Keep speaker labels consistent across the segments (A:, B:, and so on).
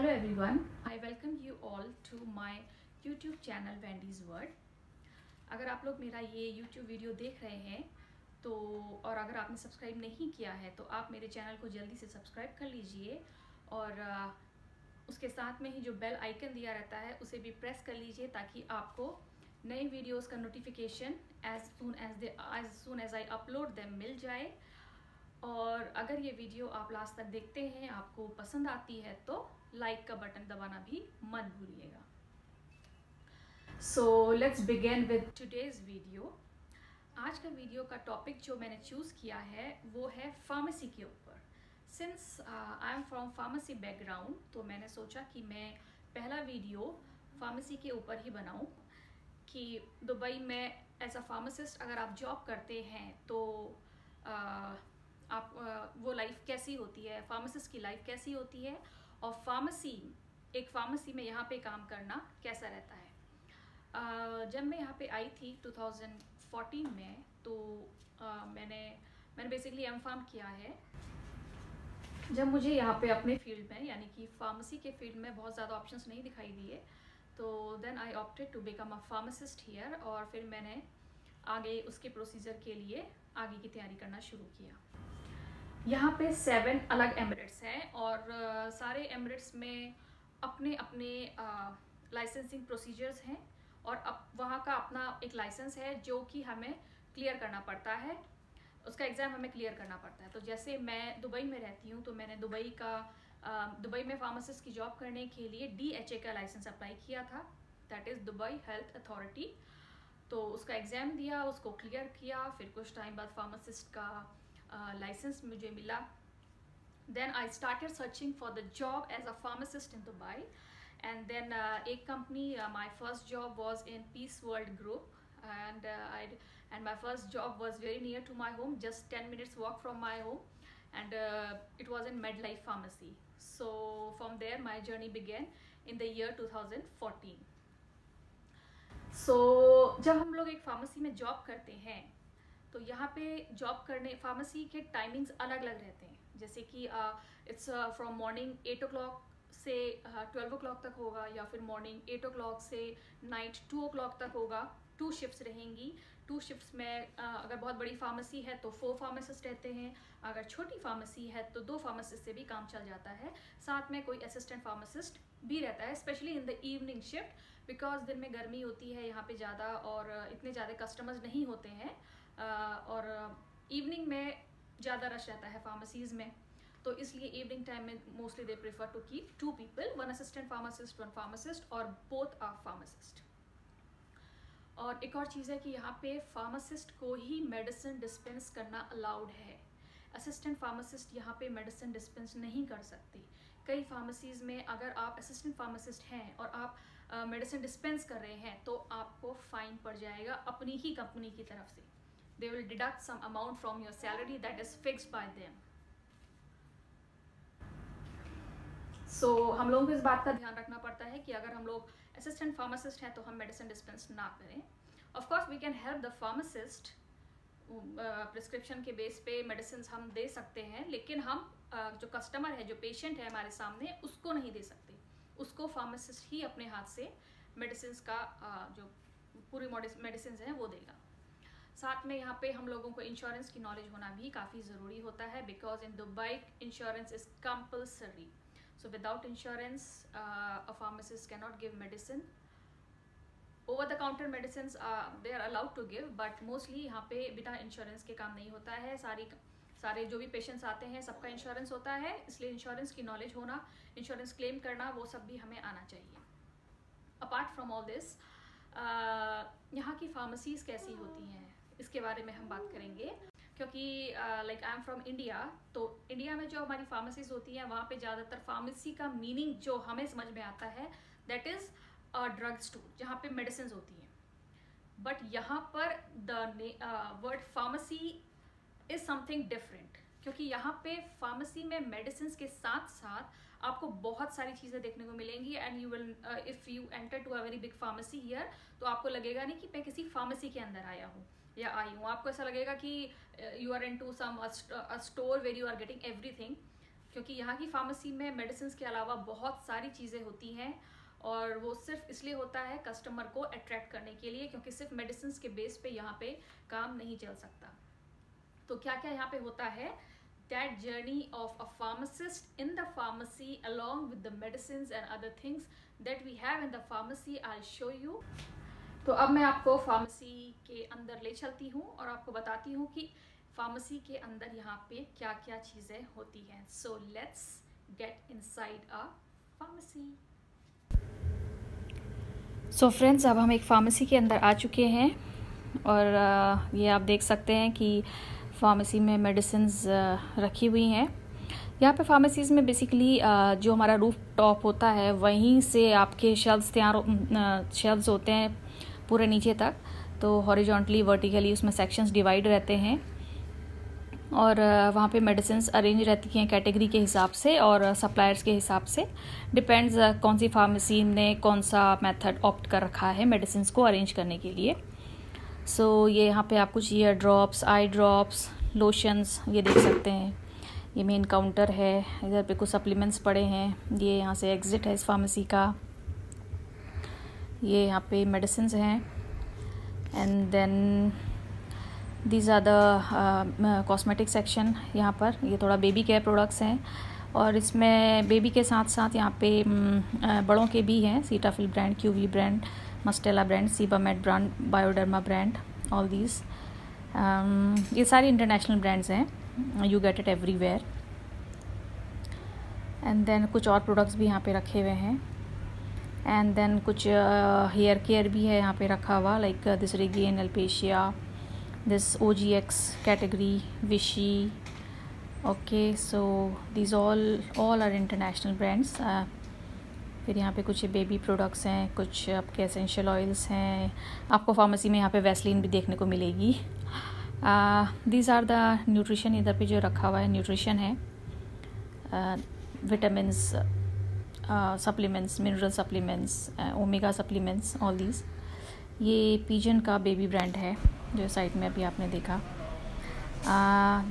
A: Hello everyone, I welcome you all to my YouTube channel Wendy's World। अगर आप लोग मेरा ये YouTube वीडियो देख रहे हैं तो और अगर आपने सब्सक्राइब नहीं किया है तो आप मेरे चैनल को जल्दी से सब्सक्राइब कर लीजिए और उसके साथ में ही जो बेल आइकन दिया रहता है उसे भी प्रेस कर लीजिए ताकि आपको नए वीडियोस का notification as soon as I upload them मिल जाए। और अगर ये वीडियो आप लास्ट तक देखते हैं, आपको पसंद आती है तो लाइक का बटन दबाना भी मत भूलिएगा। So let's begin with today's video. आज का वीडियो का टॉपिक जो मैंने चूज़ किया है वो है फार्मेसी के ऊपर। Since I am from pharmacy background तो मैंने सोचा कि मैं पहला वीडियो फार्मेसी के ऊपर ही बनाऊं कि दुबई में एज अ फार्मासिस्ट अगर आप जॉब करते हैं तो आप वो लाइफ कैसी होती है, फार्मासिस्ट की लाइफ कैसी होती है और एक फार्मेसी में यहाँ पे काम करना कैसा रहता है। जब मैं यहाँ पे आई थी 2014 में तो मैंने बेसिकली एमफार्म किया है। जब मुझे यहाँ पे अपने फील्ड में यानी कि फार्मेसी के फील्ड में बहुत ज़्यादा ऑप्शंस नहीं दिखाई दिए तो then I opted to become a pharmacist here और फिर मैंने आगे उसके प्रोसीजर के लिए आगे की तैयारी करना शुरू किया। यहाँ पे 7 अलग एमिरेट्स हैं और सारे एमिरेट्स में अपने अपने लाइसेंसिंग प्रोसीजर्स हैं और अब वहाँ का अपना एक लाइसेंस है जो कि हमें क्लियर करना पड़ता है, उसका एग्ज़ाम हमें क्लियर करना पड़ता है। तो जैसे मैं दुबई में रहती हूँ तो मैंने दुबई में फार्मासिस्ट की जॉब करने के लिए DHA का लाइसेंस अप्लाई किया था, that is Dubai health authority. तो उसका एग्ज़ाम दिया, उसको क्लियर किया, फिर कुछ टाइम बाद फार्मासिस्ट का लाइसेंस मुझे मिला। Then I started searching for the job as a pharmacist in Dubai and then एक company, my first job was in Peace World Group and my first job was very near to my home, just 10 minutes walk from my home, and it was in MedLife Pharmacy. So from there my journey began in the year 2014. So जब हम लोग एक pharmacy में job करते हैं तो यहाँ पे जॉब करने फार्मेसी के टाइमिंग्स अलग अलग रहते हैं, जैसे कि इट्स फ्रॉम मॉर्निंग 8 o'clock से 12 o'clock तक होगा या फिर मॉर्निंग 8 o'clock से नाइट 2 o'clock तक होगा। 2 शिफ्ट्स रहेंगी। 2 शिफ्ट्स में अगर बहुत बड़ी फार्मेसी है तो 4 फार्मासिस्ट रहते हैं, अगर छोटी फार्मेसी है तो 2 फार्मासिस्ट से भी काम चल जाता है। साथ में कोई असिस्टेंट फार्मासिस्ट भी रहता है, specially in the evening shift, because दिन में गर्मी होती है यहाँ पे ज़्यादा और इतने ज़्यादा कस्टमर्स नहीं होते हैं और इवनिंग में ज़्यादा रश रहता है फार्मेसीज़ में, तो इसलिए इवनिंग टाइम में mostly they prefer to keep 2 people, 1 assistant pharmacist 1 pharmacist और बोथ आर फार्मासिस्ट। और एक और चीज़ है कि यहाँ पे फार्मासिस्ट को ही मेडिसिन डिस्पेंस करना अलाउड है, असिस्टेंट फार्मासिस्ट यहाँ पे मेडिसिन डिस्पेंस नहीं कर सकते। कई फार्मेसीज़ में अगर आप असिस्टेंट फार्मासिस्ट हैं और आप मेडिसिन डिस्पेंस कर रहे हैं तो आपको फाइन पड़ जाएगा अपनी ही कंपनी की तरफ से। They will deduct some amount from your salary that is fixed by them. So हम लोगों को इस बात का ध्यान रखना पड़ता है कि अगर हम लोग असिस्टेंट फार्मासिस्ट हैं तो हम मेडिसिन डिस्पेंस ना करें। Of course we can help the pharmacist, prescription के बेस पे मेडिसिन हम दे सकते हैं, लेकिन हम जो कस्टमर है, जो पेशेंट है हमारे सामने, उसको नहीं दे सकते। उसको फार्मासिस्ट ही अपने हाथ से मेडिसिन का जो पूरी मेडिसिन हैं वो देगा। साथ में यहाँ पे हम लोगों को इंश्योरेंस की नॉलेज होना भी काफ़ी ज़रूरी होता है, because in Dubai insurance is compulsory. So without insurance, a pharmacist cannot give medicine. Over the counter medicines they are allowed to give, but mostly यहाँ पे बिना इंश्योरेंस के काम नहीं होता है। सारे जो भी पेशेंट्स आते हैं सबका इंश्योरेंस होता है, इसलिए इंश्योरेंस की नॉलेज होना, इंश्योरेंस क्लेम करना, वो सब भी हमें आना चाहिए। अपार्ट फ्रॉम ऑल दिस, यहाँ की फार्मेसीज कैसी होती हैं इसके बारे में हम बात करेंगे, क्योंकि like I am from India, तो इंडिया में जो हमारी फार्मेसीज होती हैं वहाँ पे ज़्यादातर फार्मेसी का मीनिंग जो हमें समझ में आता है that is a drug store जहाँ पे मेडिसिन होती हैं। बट यहाँ पर the word pharmacy is something different, क्योंकि यहाँ पे फार्मेसी में मेडिसिन के साथ साथ आपको बहुत सारी चीज़ें देखने को मिलेंगी and you will if you enter to a very big pharmacy here तो आपको लगेगा नहीं कि मैं किसी फार्मेसी के अंदर आया हूँ या आई हूँ। आपको ऐसा लगेगा कि you are into some store where you are getting everything. क्योंकि यहाँ की फार्मेसी में मेडिसिन के अलावा बहुत सारी चीज़ें होती हैं और वो सिर्फ इसलिए होता है कस्टमर को अट्रैक्ट करने के लिए, क्योंकि सिर्फ मेडिसिन के बेस पे यहाँ पे काम नहीं चल सकता। तो क्या क्या यहाँ पे होता है, that journey of a pharmacist in the pharmacy along with the medicines and other things that we have in the pharmacy, I'll show you. तो अब मैं आपको फार्मेसी के अंदर ले चलती हूँ और आपको बताती हूँ कि फार्मेसी के अंदर यहाँ पे क्या क्या चीज़ें होती हैं। So let's get inside a pharmacy. So friends, अब हम एक फार्मेसी के अंदर आ चुके हैं और ये आप देख सकते हैं कि फार्मेसी में मेडिसिन्स रखी हुई हैं। यहाँ पे फार्मेसीज़ में बेसिकली जो हमारा रूफ टॉप होता है वहीं से आपके शेल्व्स होते हैं पूरे नीचे तक। तो हॉरिजॉन्टली वर्टिकली उसमें सेक्शंस डिवाइड रहते हैं और वहाँ पे मेडिसिन्स अरेंज रहती हैं कैटेगरी के हिसाब से और सप्लायर्स के हिसाब से। डिपेंड्स कौन सी फार्मेसी ने कौन सा मेथड ऑप्ट कर रखा है मेडिसिन्स को अरेंज करने के लिए। सो ये यहाँ पे आप कुछ ear drops, eye drops, lotions ये देख सकते हैं। ये मेन काउंटर है, इधर पे कुछ सप्लीमेंट्स पड़े हैं। ये यहाँ से एग्ज़िट है इस फार्मेसी का। ये यहाँ पे मेडिसिन्स हैं and then these are the cosmetic section. यहाँ पर ये थोड़ा बेबी केयर प्रोडक्ट्स हैं और इसमें बेबी के साथ साथ यहाँ पे बड़ों के भी हैं। Cetaphil brand, QV brand, Mustela brand, Sebamed brand, Bioderma brand, all these. ये सारी इंटरनेशनल ब्रांड्स हैं, you get it everywhere. And then कुछ और प्रोडक्ट्स भी यहाँ पे रखे हुए हैं एंड देन कुछ हेयर केयर भी है यहाँ पे रखा हुआ, like this Regaine, alopecia, this OGX category, Vichy. Okay, so these all are international brands. फिर यहाँ पे कुछ बेबी प्रोडक्ट्स हैं, कुछ आपके एसेंशियल ऑयल्स हैं। आपको फार्मेसी में यहाँ पे वैसलीन भी देखने को मिलेगी। दीज आर द न्यूट्रिशन, इधर पे जो रखा हुआ है न्यूट्रिशन है, vitamins, supplements, mineral supplements, omega supplements, all these. ये पिजन का बेबी ब्रांड है जो साइड में अभी आपने देखा।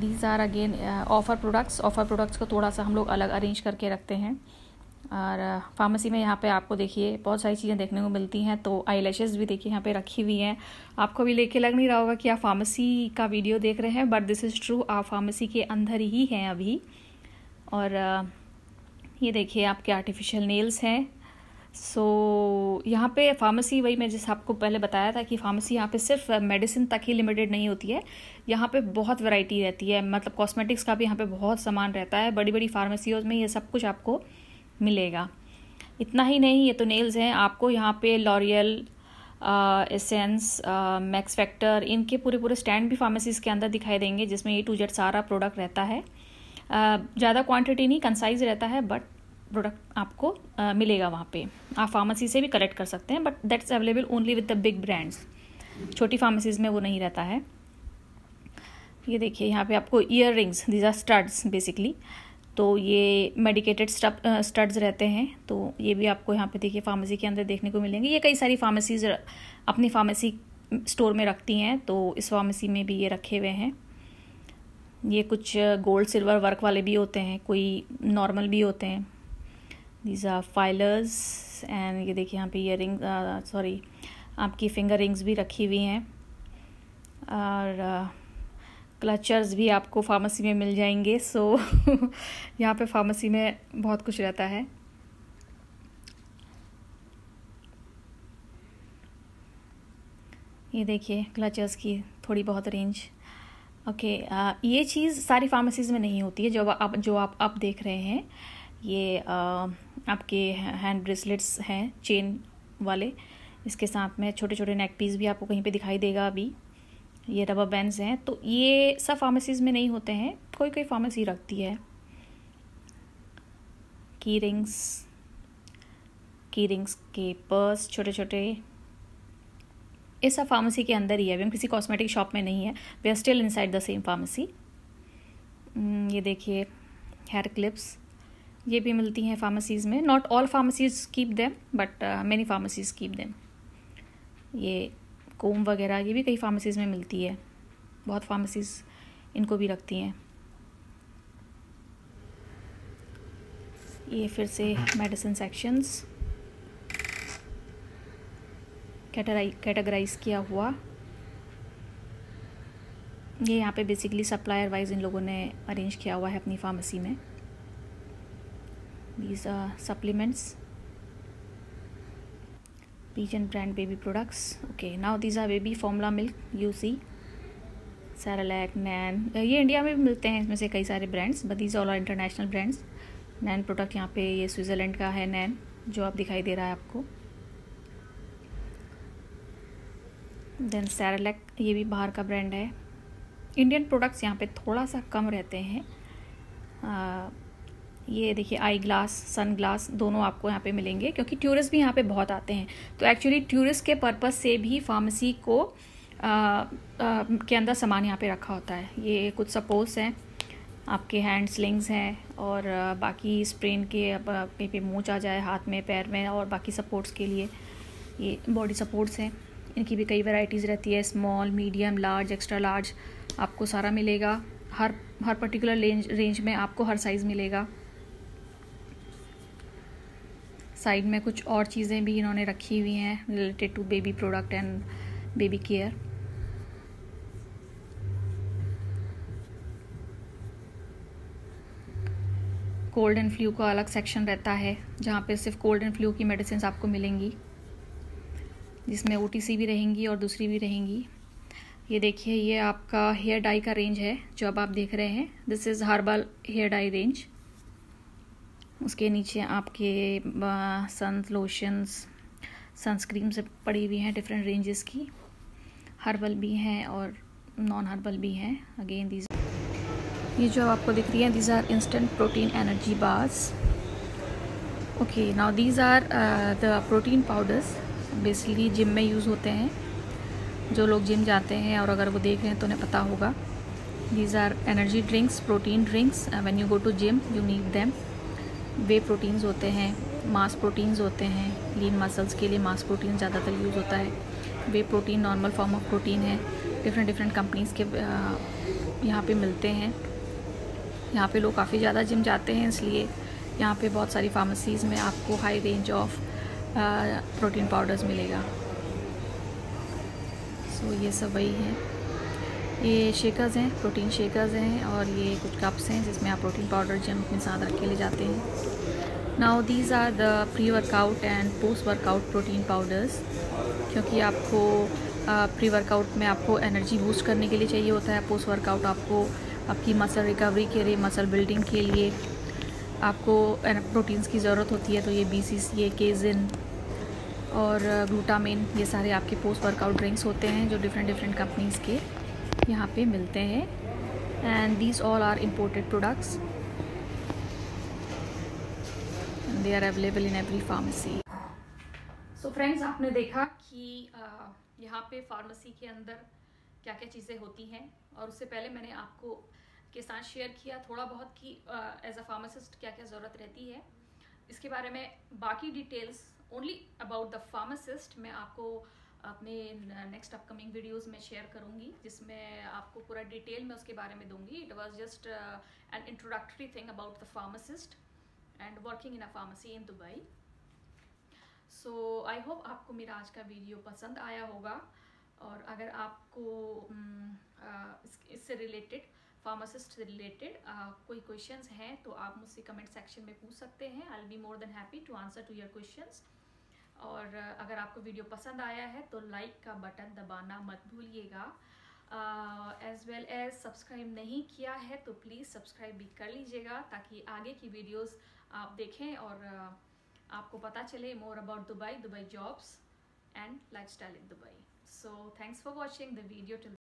A: These are again offer products को थोड़ा सा हम लोग अलग अरेंज करके रखते हैं। और फार्मेसी में यहाँ पे आपको देखिए बहुत सारी चीज़ें देखने को मिलती हैं। तो आई लैशेज़ भी देखिए यहाँ पे रखी हुई हैं। आपको भी लेके लग नहीं रहा होगा कि आप फार्मेसी का वीडियो देख रहे हैं, बट दिस इज़ ट्रू, आप फार्मेसी के अंदर ही हैं अभी। और ये देखिए आपके आर्टिफिशियल नेल्स हैं। सो यहाँ पे फार्मेसी, वही मैं जैसे आपको पहले बताया था कि फार्मेसी यहाँ पे सिर्फ मेडिसिन तक ही लिमिटेड नहीं होती है, यहाँ पे बहुत वैरायटी रहती है। मतलब कॉस्मेटिक्स का भी यहाँ पे बहुत सामान रहता है। बड़ी बड़ी फार्मेसीज में ये सब कुछ आपको मिलेगा। इतना ही नहीं, ये तो नेल्स हैं, आपको यहाँ पे लॉरियल, एसेंस, मैक्स फैक्टर, इनके पूरे स्टैंड भी फार्मेसीज के अंदर दिखाई देंगे, जिसमें A to Z सारा प्रोडक्ट रहता है। ज़्यादा क्वांटिटी नहीं, कंसाइज रहता है, बट प्रोडक्ट आपको मिलेगा वहाँ पे। आप फार्मेसी से भी कलेक्ट कर सकते हैं, but that's available only with the big brands. छोटी फार्मेसीज में वो नहीं रहता है। ये देखिए यहाँ पे आपको earrings, these are studs basically. तो ये मेडिकेटेड स्टड्स रहते हैं। तो ये भी आपको यहाँ पे देखिए फार्मेसी के अंदर देखने को मिलेंगे। ये कई सारी फार्मेसीज अपनी फार्मेसी स्टोर में रखती हैं, तो इस फार्मेसी में भी ये रखे हुए हैं। ये कुछ गोल्ड सिल्वर वर्क वाले भी होते हैं, कोई नॉर्मल भी होते हैं। दीज आर फाइलर्स एंड ये देखिए यहाँ पे ईयर रिंग, सॉरी, आपकी फिंगर रिंग्स भी रखी हुई हैं। और क्लचर्स भी आपको फार्मेसी में मिल जाएंगे। सो यहाँ पे फार्मेसी में बहुत कुछ रहता है। ये देखिए क्लचर्स की थोड़ी बहुत रेंज। ओके, ये चीज़ सारी फार्मेसीज़ में नहीं होती है जो आप अब देख रहे हैं। ये आपके हैंड ब्रेसलेट्स हैं चेन वाले, इसके साथ में छोटे छोटे नेक पीस भी आपको कहीं पे दिखाई देगा अभी। ये रबर बैंड्स हैं, तो ये सब फार्मेसीज़ में नहीं होते हैं, कोई कोई फार्मेसी रखती है। की रिंग्स के पर्स छोटे छोटे, ये सब फार्मेसी के अंदर ही है। अभी हम किसी कॉस्मेटिक शॉप में नहीं है, we are still inside the same pharmacy. ये देखिए हेयर क्लिप्स, ये भी मिलती हैं फार्मेसीज़ में। Not all pharmacies keep them, but many pharmacies keep them. ये कोम वगैरह, ये भी कई फार्मेसीज़ में मिलती है, बहुत फार्मेसीज़ इनको भी रखती हैं। ये फिर से मेडिसिन सेक्शंस कैटेगराइज किया हुआ। ये यहाँ पे बेसिकली सप्लायर वाइज इन लोगों ने अरेंज किया हुआ है अपनी फार्मेसी में। These are supplements, Pigeon brand baby products. Okay, now these are baby formula milk. You see, Cerelac, Nan. ये इंडिया में भी मिलते हैं इसमें से कई सारे brands, but these all are international brands. Nan product यहाँ पे ये स्विट्ज़रलैंड का है नैन, जो आप दिखाई दे रहा है आपको। देन Cerelac, ये भी बाहर का ब्रांड है। इंडियन प्रोडक्ट्स यहाँ पे थोड़ा सा कम रहते हैं। ये देखिए आई ग्लास, सन ग्लास दोनों आपको यहाँ पे मिलेंगे, क्योंकि टूरिस्ट भी यहाँ पे बहुत आते हैं। तो एक्चुअली टूरिस्ट के पर्पस से भी फार्मेसी को के अंदर सामान यहाँ पे रखा होता है। ये कुछ सपोर्ट्स हैं, आपके हैंड स्लिंग्स हैं, और बाकी स्प्रेन के कहीं पे मोच आ जाए हाथ में, पैर में, और बाकी सपोर्ट्स के लिए ये बॉडी सपोर्ट्स हैं। इनकी भी कई वैरायटीज़ रहती है, small, medium, large, extra large, आपको सारा मिलेगा। हर पर्टिकुलर रेंज में आपको हर साइज़ मिलेगा। साइड में कुछ और चीज़ें भी इन्होंने रखी हुई हैं related to baby product and baby care. Cold and flu का अलग सेक्शन रहता है, जहाँ पे सिर्फ कोल्ड एंड फ्लू की मेडिसिन आपको मिलेंगी, जिसमें OTC भी रहेंगी और दूसरी भी रहेंगी। ये देखिए, ये आपका हेयर डाई का रेंज है जो अब आप देख रहे हैं। This is herbal hair dye range. उसके नीचे आपके सन लोशंस, सनस्क्रीन से पड़ी हुई हैं डिफरेंट रेंजेस की। हर्बल भी हैं और नॉन हर्बल भी हैं। अगेन दीज, ये जो आपको दिख रही हैं, these are instant protein energy bars. Okay, now these are the protein powders, basically gym में यूज़ होते हैं। जो लोग जिम जाते हैं और अगर वो देख रहे हैं तो उन्हें पता होगा। These are energy drinks, protein drinks. When you go to gym you need them. वे प्रोटीन्स होते हैं, मास प्रोटीन्स होते हैं। लीन मसल्स के लिए मास प्रोटीन ज़्यादातर यूज़ होता है। Whey protein normal form of protein है, डिफरेंट कंपनीज़ के यहाँ पे मिलते हैं। यहाँ पे लोग काफ़ी ज़्यादा जिम जाते हैं, इसलिए यहाँ पे बहुत सारी फार्मेसीज़ में आपको high range of protein powders मिलेगा। सो ये सब वही है। ये शेकर्स हैं, प्रोटीन शेकर्स हैं, और ये कुछ कप्स हैं जिसमें आप प्रोटीन पाउडर जिम अपने साथ रख के ले जाते हैं। Now these are the pre workout and post workout protein powders, क्योंकि आपको प्री वर्कआउट में आपको एनर्जी बूस्ट करने के लिए चाहिए होता है। पोस्ट वर्कआउट आपको आपकी मसल रिकवरी के लिए, मसल बिल्डिंग के लिए आपको प्रोटीन्स की ज़रूरत होती है। तो ये BCAA, केजिन और ग्लूटामिन, ये सारे आपके पोस्ट वर्कआउट ड्रिंक्स होते हैं जो डिफरेंट कंपनीज़ के यहाँ पे मिलते हैं। And these all are imported products, they are available in every pharmacy. So friends, आपने देखा कि यहाँ पे फार्मेसी के अंदर क्या क्या चीज़ें होती हैं, और उससे पहले मैंने आपको के साथ शेयर किया थोड़ा बहुत कि एज अ फार्मासिस्ट क्या क्या ज़रूरत रहती है। इसके बारे में बाकी details only about the pharmacist मैं आपको अपने नेक्स्ट अपकमिंग वीडियोस में शेयर करूंगी, जिसमें आपको पूरा डिटेल में उसके बारे में दूंगी। It was just an introductory thing about the pharmacist and working in a pharmacy in Dubai. So I hope आपको मेरा आज का वीडियो पसंद आया होगा, और अगर आपको इससे रिलेटेड, फार्मासिस्ट से रिलेटेड कोई क्वेश्चंस हैं तो आप मुझसे कमेंट सेक्शन में पूछ सकते हैं। I will be more than happy to answer to your questions. और अगर आपको वीडियो पसंद आया है तो लाइक का बटन दबाना मत भूलिएगा। एज वेल एज सब्सक्राइब नहीं किया है तो प्लीज़ सब्सक्राइब भी कर लीजिएगा, ताकि आगे की वीडियोस आप देखें और आपको पता चले more about Dubai jobs and lifestyle in Dubai. So thanks for watching the video.